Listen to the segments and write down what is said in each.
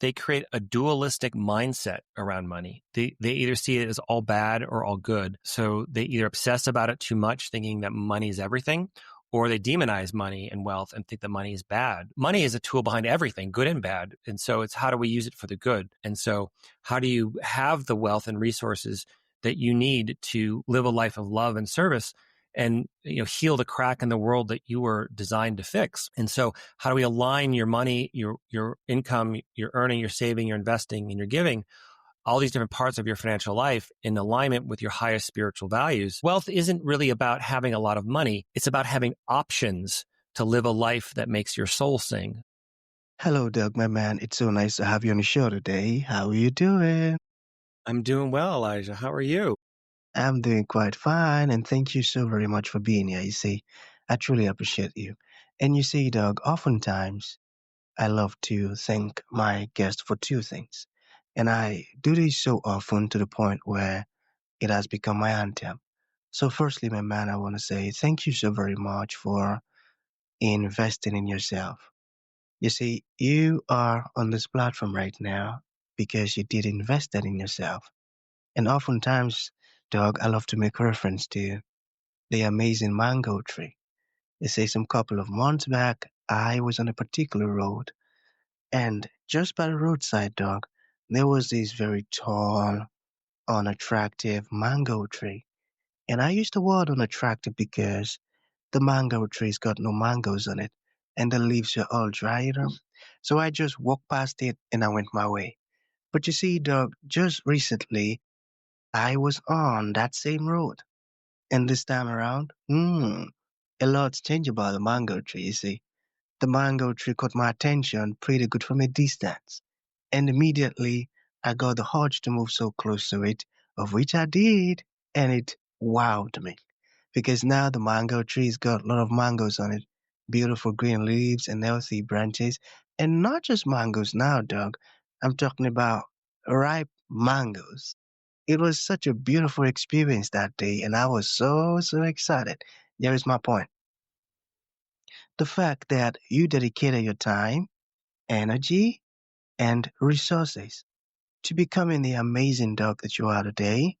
they create a dualistic mindset around money. They either see it as all bad or all good. So they either obsess about it too much, thinking that money is everything, or they demonize money and wealth and think that money is bad. Money is a tool behind everything, good and bad. And so it's how do we use it for the good? And so how do you have the wealth and resources that you need to live a life of love and service and heal the crack in the world that you were designed to fix? And so how do we align your money, your income, your earning, your saving, your investing, and your giving, all these different parts of your financial life in alignment with your highest spiritual values? Wealth isn't really about having a lot of money. It's about having options to live a life that makes your soul sing. Hello, Doug, my man. It's so nice to have you on the show today. How are you doing? I'm doing well, Elijah. How are you? I'm doing quite fine, and thank you so very much for being here. You see, I truly appreciate you. And you see, Doug, oftentimes I love to thank my guests for two things. And I do this so often to the point where it has become my anthem. So, firstly, my man, I want to say thank you so very much for investing in yourself. You see, you are on this platform right now because you did invest that in yourself. And oftentimes, Doug, I love to make reference to the amazing mango tree. You see, some couple of months back, I was on a particular road, and just by the roadside, Doug, there was this very tall, unattractive mango tree. And I used the word unattractive because the mango tree's got no mangoes on it, and the leaves are all dried up. So I just walked past it and I went my way. But you see, Doug, just recently I was on that same road. And this time around, a lot's changed about the mango tree, you see. The mango tree caught my attention pretty good from a distance. And immediately I got the urge to move so close to it, of which I did, and it wowed me. Because now the mango tree's got a lot of mangoes on it, beautiful green leaves and healthy branches. And not just mangoes now, Doug. I'm talking about ripe mangoes. It was such a beautiful experience that day, and I was so excited. Here is my point. The fact that you dedicated your time, energy, and resources to becoming the amazing dog that you are today,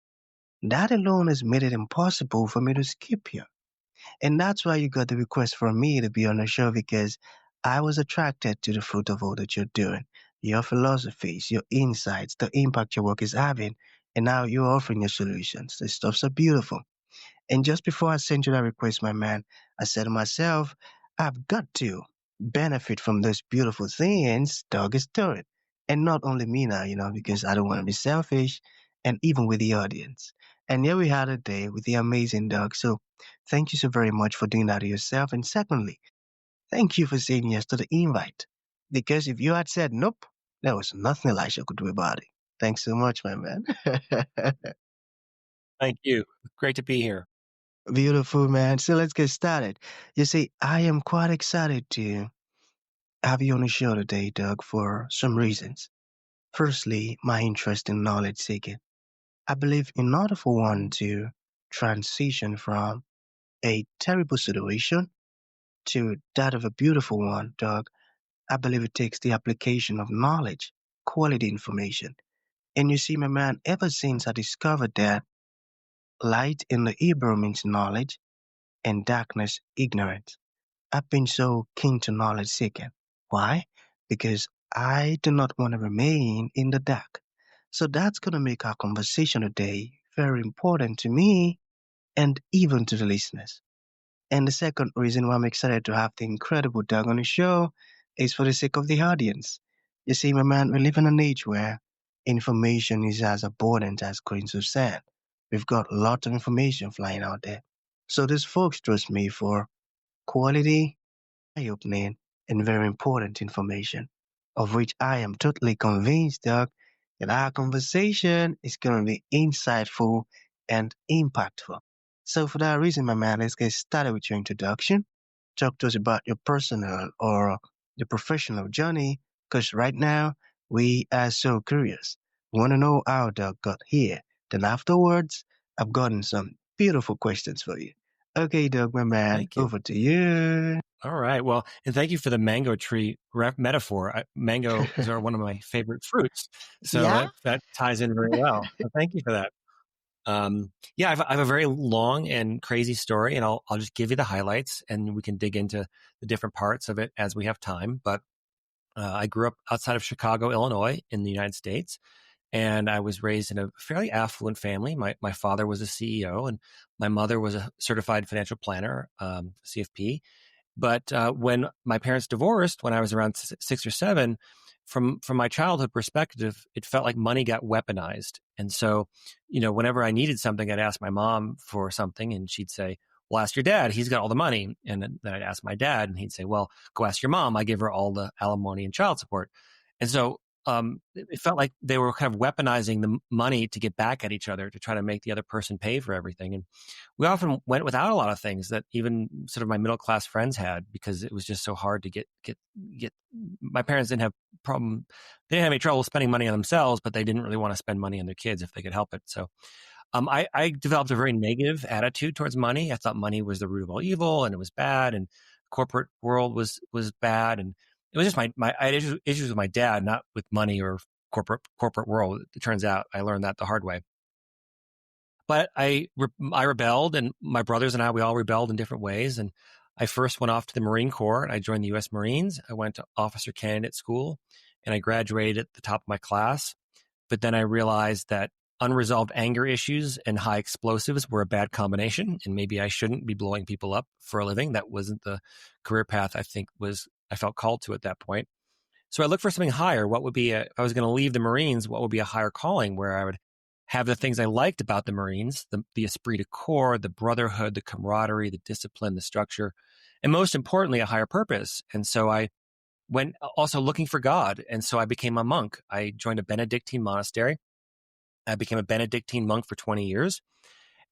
that alone has made it impossible for me to skip you. And that's why you got the request from me to be on the show because I was attracted to the fruit of all that you're doing, your philosophies, your insights, the impact your work is having, and now you're offering your solutions. The stuff's so beautiful. And just before I sent you that request, my man, I said to myself, I've got to benefit from those beautiful things Doug is doing. And not only me now, because I don't want to be selfish, and even with the audience. And here we had a day with the amazing Doug. So thank you so very much for doing that to yourself. And secondly, thank you for saying yes to the invite. Because if you had said nope, there was nothing Elisha could do about it. Thanks so much, my man. Thank you. Great to be here. Beautiful, man. So let's get started. You see, I am quite excited to have you on the show today, Doug, for some reasons. Firstly, my interest in knowledge seeking. I believe in order for one to transition from a terrible situation to that of a beautiful one, Doug, I believe it takes the application of knowledge, quality information. And you see, my man, ever since I discovered that light in the Hebrew means knowledge and darkness ignorance, I've been so keen to knowledge seeking. Why? Because I do not want to remain in the dark. So that's going to make our conversation today very important to me and even to the listeners. And the second reason why I'm excited to have the incredible Doug on the show is for the sake of the audience. You see, my man, we live in an age where information is as abundant as grains of sand. We've got lots of information flying out there. So these folks trust me for quality, eye-opening, and very important information, of which I am totally convinced, Doug, that our conversation is going to be insightful and impactful. So for that reason, my man, let's get started with your introduction. Talk to us about your personal or your professional journey, because right now we are so curious. We want to know how Doug got here. Then afterwards, I've gotten some beautiful questions for you. Okay, Doug, my man, Thank you. over to you. All right. Well, and thank you for the mango tree metaphor. Mangoes are one of my favorite fruits. So Yeah. that ties in very well. So thank you for that. Yeah, I have a very long and crazy story, and I'll just give you the highlights, and we can dig into the different parts of it as we have time. But I grew up outside of Chicago, Illinois, in the United States, and I was raised in a fairly affluent family. My father was a CEO, and my mother was a certified financial planner, CFP. But when my parents divorced, when I was around 6 or 7, from my childhood perspective, it felt like money got weaponized. And so, whenever I needed something, I'd ask my mom for something, and she'd say, "Well, ask your dad. He's got all the money." And then I'd ask my dad, and he'd say, "Well, go ask your mom. I give her all the alimony and child support." And so it felt like they were kind of weaponizing the money to get back at each other to try to make the other person pay for everything. And we often went without a lot of things that even sort of my middle class friends had because it was just so hard to get. My parents didn't have problem. They didn't have any trouble spending money on themselves, but they didn't really want to spend money on their kids if they could help it. So I developed a very negative attitude towards money. I thought money was the root of all evil, and it was bad, and corporate world was bad, and it was just I had issues with my dad, not with money or corporate world. It turns out I learned that the hard way. But I rebelled, and my brothers and we all rebelled in different ways. And I first went off to the Marine Corps, and I joined the U.S. Marines. I went to officer candidate school, and I graduated at the top of my class. But then I realized that unresolved anger issues and high explosives were a bad combination, and maybe I shouldn't be blowing people up for a living. That wasn't the career path I felt called to at that point. So I looked for something higher. What would be if I was going to leave the Marines, what would be a higher calling where I would have the things I liked about the Marines, the esprit de corps, the brotherhood, the camaraderie, the discipline, the structure, and most importantly, a higher purpose. And so I went also looking for God. And so I became a monk. I joined a Benedictine monastery. I became a Benedictine monk for 20 years.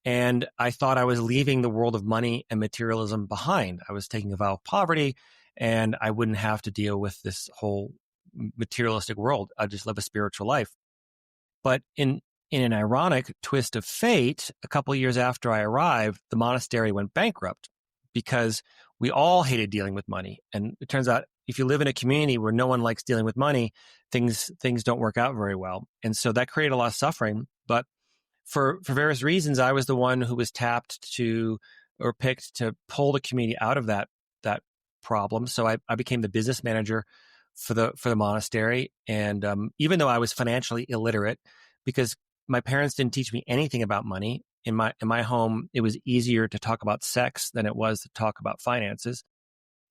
And I thought I was leaving the world of money and materialism behind. I was taking a vow of poverty, and I wouldn't have to deal with this whole materialistic world. I'd just live a spiritual life. But in an ironic twist of fate, a couple of years after I arrived, the monastery went bankrupt because we all hated dealing with money. And it turns out if you live in a community where no one likes dealing with money, things don't work out very well. And so that created a lot of suffering. But for various reasons, I was the one who was tapped to or picked to pull the community out of that problem. So I became the business manager for the monastery. And even though I was financially illiterate, because my parents didn't teach me anything about money. In my home, it was easier to talk about sex than it was to talk about finances.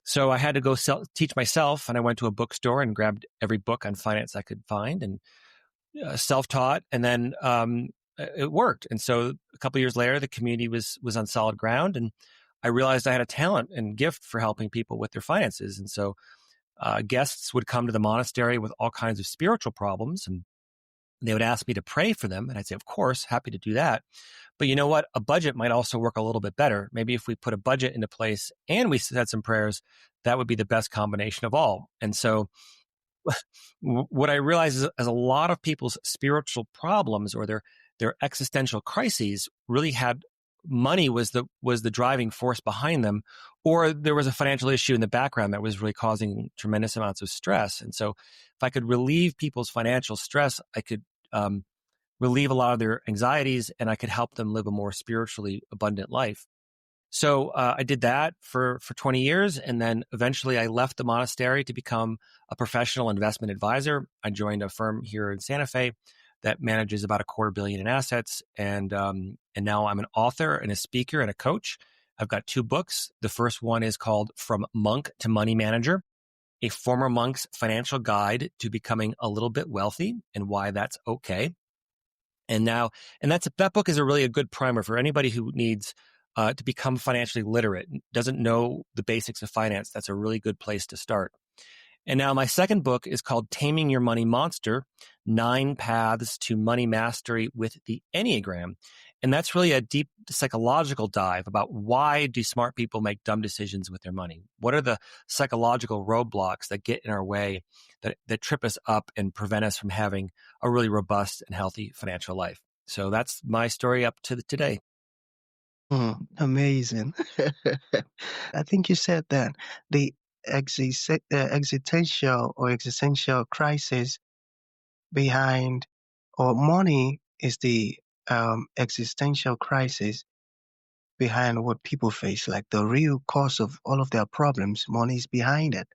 So I had to go teach myself, and I went to a bookstore and grabbed every book on finance I could find and self-taught. And then it worked. And so a couple of years later, the community was on solid ground, and I realized I had a talent and gift for helping people with their finances. And so guests would come to the monastery with all kinds of spiritual problems, and they would ask me to pray for them. And I'd say, of course, happy to do that. But you know what? A budget might also work a little bit better. Maybe if we put a budget into place and we said some prayers, that would be the best combination of all. And so what I realized is a lot of people's spiritual problems or their existential crises really had money was the driving force behind them, or there was a financial issue in the background that was really causing tremendous amounts of stress. And so if I could relieve people's financial stress, I could relieve a lot of their anxieties, and I could help them live a more spiritually abundant life. So I did that for 20 years. And then eventually I left the monastery to become a professional investment advisor. I joined a firm here in Santa Fe that manages about $250 million in assets. And now I'm an author and a speaker and a coach. I've got 2 books. The first one is called From Monk to Money Manager, a former monk's financial guide to becoming a little bit wealthy and why that's okay. And that book is a good primer for anybody who needs to become financially literate, doesn't know the basics of finance. That's a really good place to start. And now my second book is called Taming Your Money Monster, 9 Paths to Money Mastery with the Enneagram. And that's really a deep psychological dive about why do smart people make dumb decisions with their money? What are the psychological roadblocks that get in our way, that trip us up and prevent us from having a really robust and healthy financial life? So that's my story up to today. Amazing. I think you said that the existential or existential crisis behind, or money is the existential crisis behind what people face, like the real cause of all of their problems. Money is behind it.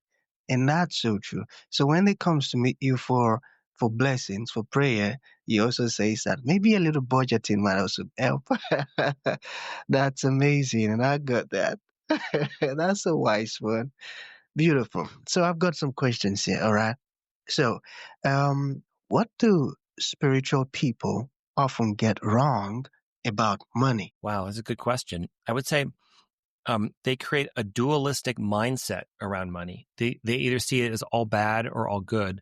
And that's so true. So when they comes to meet you for blessings, for prayer, he also says that maybe a little budgeting might also help. That's amazing, and I got that. That's a wise one. Beautiful. So I've got some questions here. All right. So, what do spiritual people often get wrong about money? Wow, that's a good question. I would say they create a dualistic mindset around money. They either see it as all bad or all good.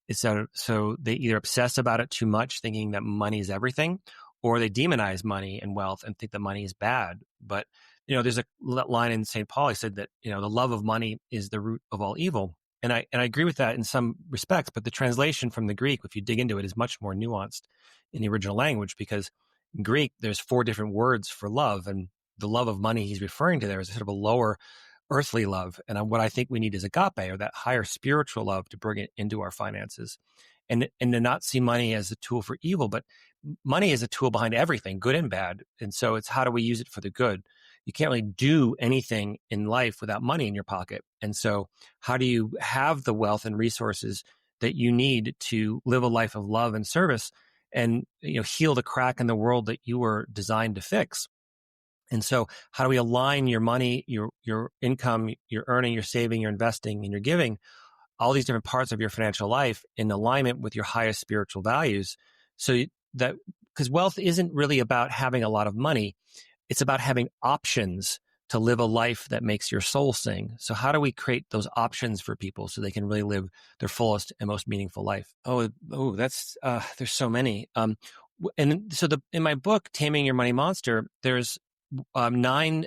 So they either obsess about it too much, thinking that money is everything, or they demonize money and wealth and think that money is bad. But there's a line in St. Paul. He said that the love of money is the root of all evil, and I agree with that in some respects. But the translation from the Greek, if you dig into it, is much more nuanced in the original language, because in Greek there's 4 different words for love, and the love of money he's referring to there is sort of a lower earthly love. And what I think we need is agape, or that higher spiritual love, to bring it into our finances, and to not see money as a tool for evil, but money is a tool behind everything, good and bad. And so it's, how do we use it for the good? You can't really do anything in life without money in your pocket. And so how do you have the wealth and resources that you need to live a life of love and service, and heal the crack in the world that you were designed to fix? And so how do we align your money, your income, your earning, your saving, your investing, and your giving, all these different parts of your financial life, in alignment with your highest spiritual values? So that, because wealth isn't really about having a lot of money. It's about having options to live a life that makes your soul sing. So how do we create those options for people so they can really live their fullest and most meaningful life? That's, there's so many. And so in my book, Taming Your Money Monster, there's 9.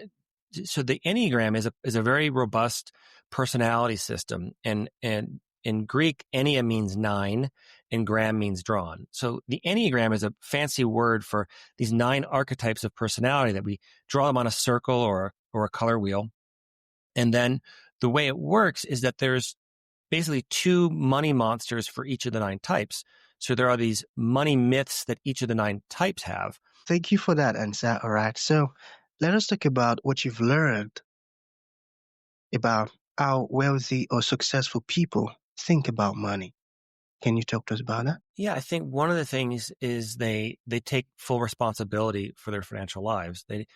So the Enneagram is a very robust personality system, and in Greek, Ennea means 9, and gram means drawn. So the Enneagram is a fancy word for these 9 archetypes of personality that we draw them on a circle or a color wheel. And then the way it works is that there's basically 2 money monsters for each of the 9 types. So there are these money myths that each of the 9 types have. Thank you for that answer. All right. So let us talk about what you've learned about how wealthy or successful people think about money. Can you talk to us about that? Yeah, I think one of the things is they take full responsibility for their financial lives. They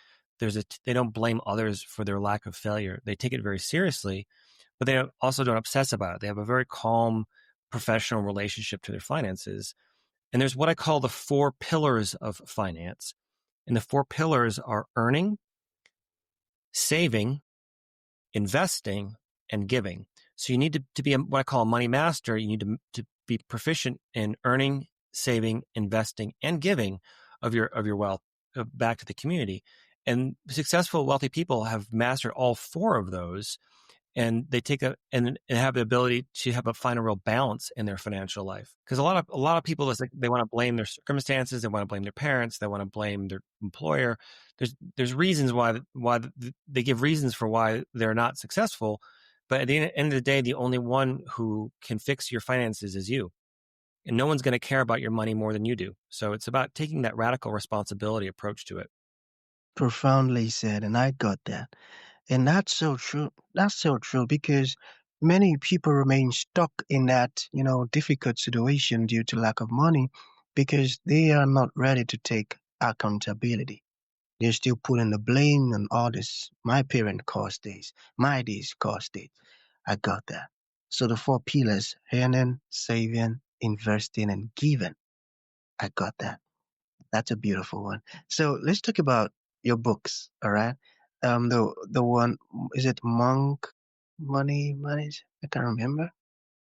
don't blame others for their lack of failure. They take it very seriously, but they also don't obsess about it. They have a very calm, professional relationship to their finances. And there's what I call the 4 pillars of finance. And the 4 pillars are earning, saving, investing, and giving. So you need to be what I call a money master. You need to be proficient in earning, saving, investing, and giving of your wealth back to the community. And successful, wealthy people have mastered all 4 of those, and they and have the ability to find a real balance in their financial life. Because a lot of people, they want to blame their circumstances, they want to blame their parents, they want to blame their employer. There's reasons why they give reasons for why they're not successful, but at the end of the day, the only one who can fix your finances is you, and no one's going to care about your money more than you do. So it's about taking that radical responsibility approach to it. Profoundly said, and I got that. And that's so true. That's so true because many people remain stuck in that, difficult situation due to lack of money because they are not ready to take accountability. They're still putting the blame on others. My parent caused this. My this caused this. I got that. So the 4 pillars: earning, saving, investing, and giving. I got that. That's a beautiful one. So let's talk about your books. All right. The one, is it Monk Money Manager? I can't remember.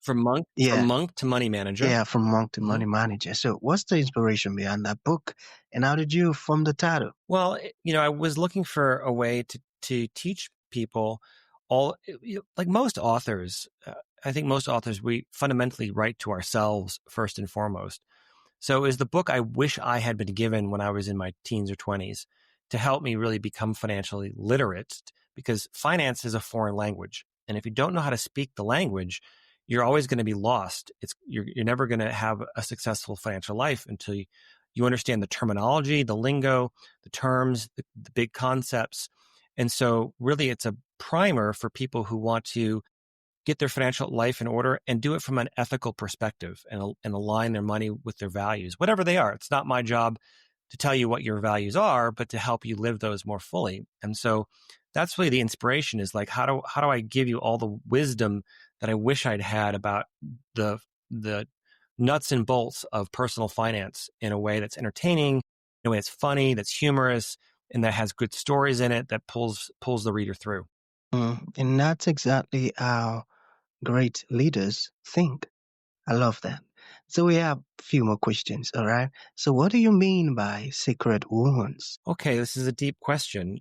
From Yeah, monk to money manager. yeah, from Monk to Money Manager. So what's the inspiration behind that book, and how did you form the title? Well, I was looking for a way to teach people like most authors. I think most authors, we fundamentally write to ourselves first and foremost. So it was the book I wish I had been given when I was in my teens or 20s, to help me really become financially literate, because finance is a foreign language. And if you don't know how to speak the language, you're always going to be lost. You're never going to have a successful financial life until you understand the terminology, the lingo, the terms, the big concepts. And so really it's a primer for people who want to get their financial life in order and do it from an ethical perspective and align their money with their values, whatever they are. It's not my job to tell you what your values are, but to help you live those more fully. And so that's really the inspiration, is like, how do I give you all the wisdom that I wish I'd had about the nuts and bolts of personal finance in a way that's entertaining, in a way that's funny, that's humorous, and that has good stories in it that pulls the reader through. And that's exactly how great leaders think. I love that. So we have a few more questions, all right? So what do you mean by sacred wounds? Okay, this is a deep question.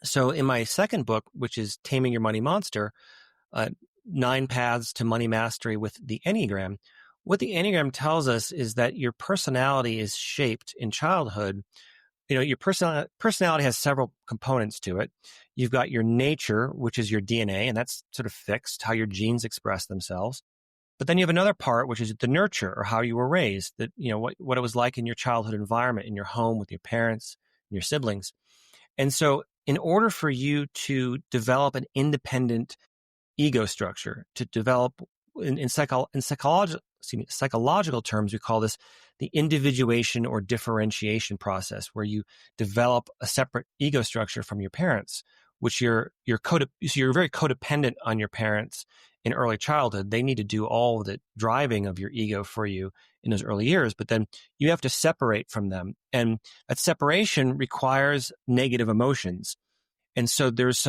So in my second book, which is Taming Your Money Monster, 9 Paths to Money Mastery with the Enneagram, what the Enneagram tells us is that your personality is shaped in childhood. Your personality has several components to it. You've got your nature, which is your DNA, and that's sort of fixed, how your genes express themselves. But then you have another part, which is the nurture, or how you were raised, that, what it was like in your childhood environment, in your home with your parents and your siblings. And so in order for you to develop an independent ego structure, to develop in psychological terms, we call this the individuation or differentiation process, where you develop a separate ego structure from your parents, which so you're very codependent on your parents in early childhood. They need to do all the driving of your ego for you in those early years, but then you have to separate from them. And that separation requires negative emotions. And so there's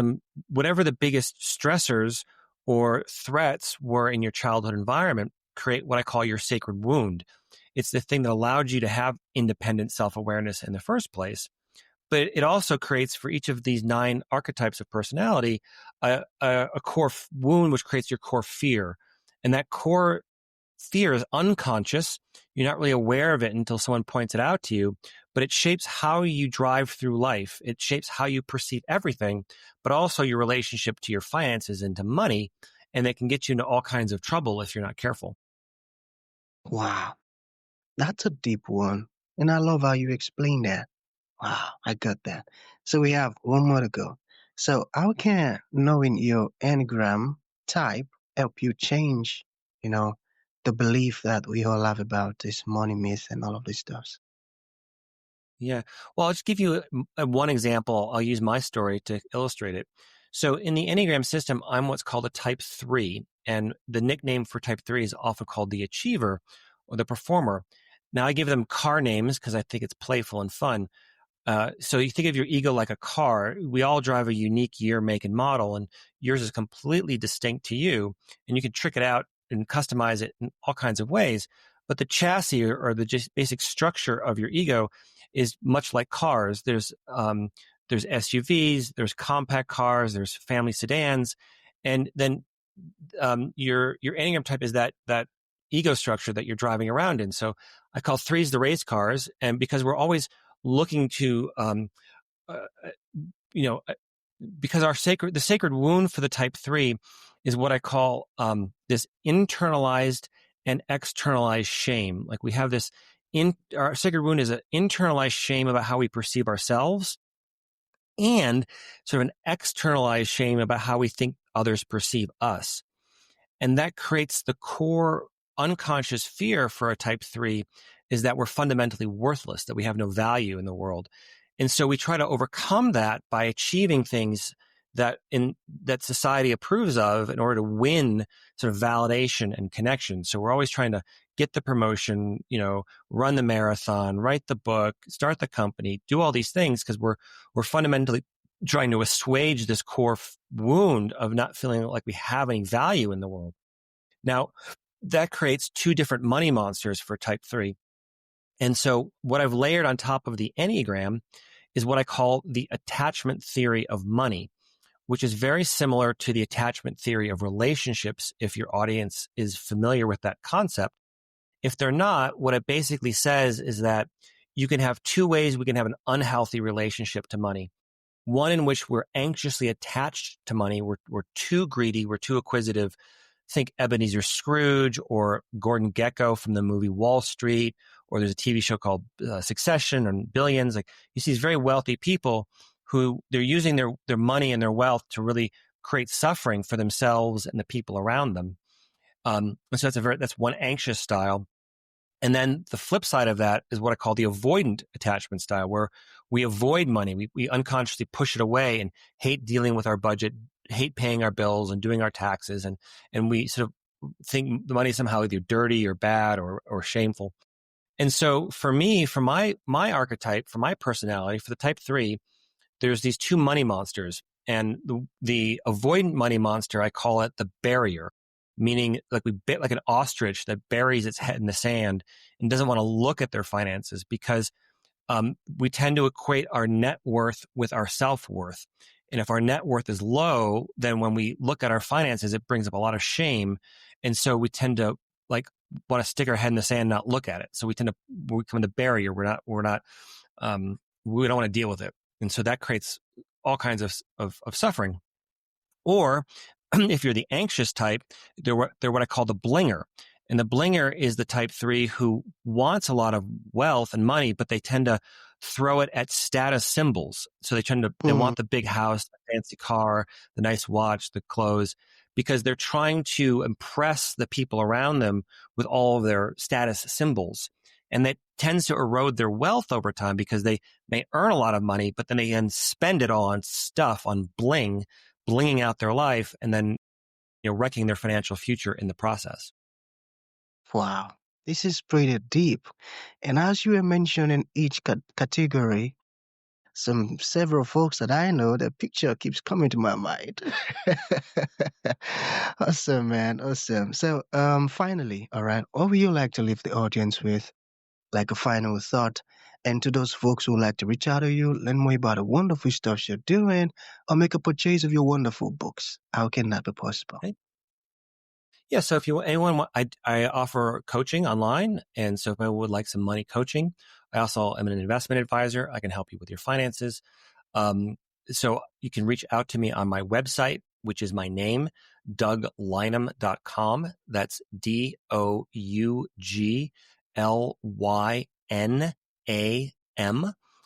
whatever the biggest stressors or threats were in your childhood environment create what I call your sacred wound. It's the thing that allowed you to have independent self-awareness in the first place. But it also creates, for each of these 9 archetypes of personality, a core wound, which creates your core fear. And that core fear is unconscious. You're not really aware of it until someone points it out to you, but it shapes how you drive through life. It shapes how you perceive everything, but also your relationship to your finances and to money. And it can get you into all kinds of trouble if you're not careful. Wow, that's a deep one. And I love how you explain that. Wow, I got that. So we have one more to go. So how can knowing your Enneagram type help you change, you know, the belief that we all have about this money myth and all of this stuff? Yeah. Well, I'll just give you one example. I'll use my story to illustrate it. So in the Enneagram system, I'm what's called a type 3. And the nickname for type 3 is often called the achiever or the performer. Now, I give them car names because I think it's playful and fun. So you think of your ego like a car. We all drive a unique year, make, and model, and yours is completely distinct to you. And you can trick it out and customize it in all kinds of ways. But the chassis or the just basic structure of your ego is much like cars. There's SUVs, there's compact cars, there's family sedans, and then your Enneagram type is that ego structure that you're driving around in. So I call 3s the race cars, and because we're always looking to, because the sacred wound for the type 3 is what I call this internalized and externalized shame. Like we have this our sacred wound is an internalized shame about how we perceive ourselves, and sort of an externalized shame about how we think others perceive us. And that creates the core unconscious fear for a type 3 is that we're fundamentally worthless, that we have no value in the world. And so we try to overcome that by achieving things that society approves of in order to win sort of validation and connection. So we're always trying to get the promotion, run the marathon, write the book, start the company, do all these things because we're fundamentally trying to assuage this core wound of not feeling like we have any value in the world. Now, that creates 2 different money monsters for type 3. And so what I've layered on top of the Enneagram is what I call the attachment theory of money, which is very similar to the attachment theory of relationships, if your audience is familiar with that concept. If they're not, what it basically says is that you can have two ways we can have an unhealthy relationship to money. One in which we're anxiously attached to money. We're too greedy. We're too acquisitive. Think Ebenezer Scrooge or Gordon Gekko from the movie Wall Street, or there's a TV show called Succession and Billions. Like, you see these very wealthy people who they're using their money and their wealth to really create suffering for themselves and the people around them. And so that's one anxious style. And then the flip side of that is what I call the avoidant attachment style, where we avoid money. We unconsciously push it away and hate dealing with our budget, hate paying our bills and doing our taxes. And we sort of think the money is somehow either dirty or bad or shameful. And so for me, for my archetype, for my personality, for the type 3, there's these two money monsters. And the avoidant money monster, I call it the barrier, meaning like an ostrich that buries its head in the sand and doesn't want to look at their finances, because we tend to equate our net worth with our self-worth. And if our net worth is low, then when we look at our finances, it brings up a lot of shame. And so we tend to like want to stick our head in the sand, not look at it. So we become the barrier. We don't want to deal with it. And so that creates all kinds of suffering. Or if you're the anxious type, they're what I call the blinger. And the blinger is the type 3 who wants a lot of wealth and money, but they tend to throw it at status symbols. So they want the big house, the fancy car, the nice watch, the clothes, because they're trying to impress the people around them with all of their status symbols. And that tends to erode their wealth over time, because they may earn a lot of money, but then they can spend it all on stuff, on blinging out their life, and then, wrecking their financial future in the process. Wow, this is pretty deep. And as you were mentioning each category, several folks that I know, the picture keeps coming to my mind. Awesome, man. Awesome. So, finally, all right, what would you like to leave the audience with, like a final thought? And to those folks who would like to reach out to you, learn more about the wonderful stuff you're doing, or make a purchase of your wonderful books, how can that be possible? Okay. Yeah. So if I offer coaching online. And so if I would like some money coaching, I also am an investment advisor. I can help you with your finances. So you can reach out to me on my website, which is my name, DougLynam.com. That's DougLynam.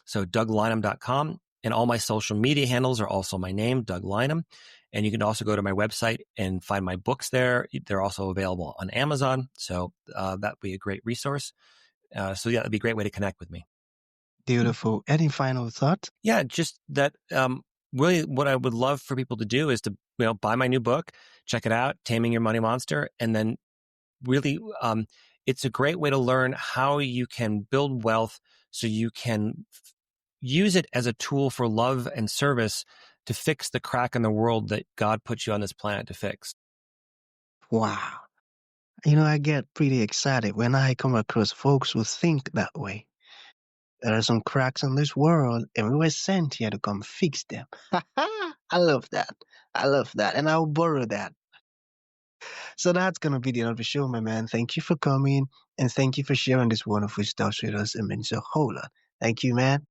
So DougLynam.com. And all my social media handles are also my name, Doug Lynam. And you can also go to my website and find my books there. They're also available on Amazon. So that would be a great resource. So yeah, that'd be a great way to connect with me. Beautiful. Any final thought? Yeah, just that really what I would love for people to do is to buy my new book, check it out, Taming Your Money Monster, and then really it's a great way to learn how you can build wealth so you can use it as a tool for love and service to fix the crack in the world that God put you on this planet to fix. Wow. I get pretty excited when I come across folks who think that way. There are some cracks in this world, and we were sent here to come fix them. I love that. I love that. And I'll borrow that. So that's going to be the end of the show, my man. Thank you for coming, and thank you for sharing this wonderful stuff with us. It means a whole lot. Thank you, man.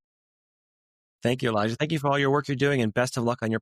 Thank you, Elijah. Thank you for all your work you're doing, and best of luck on your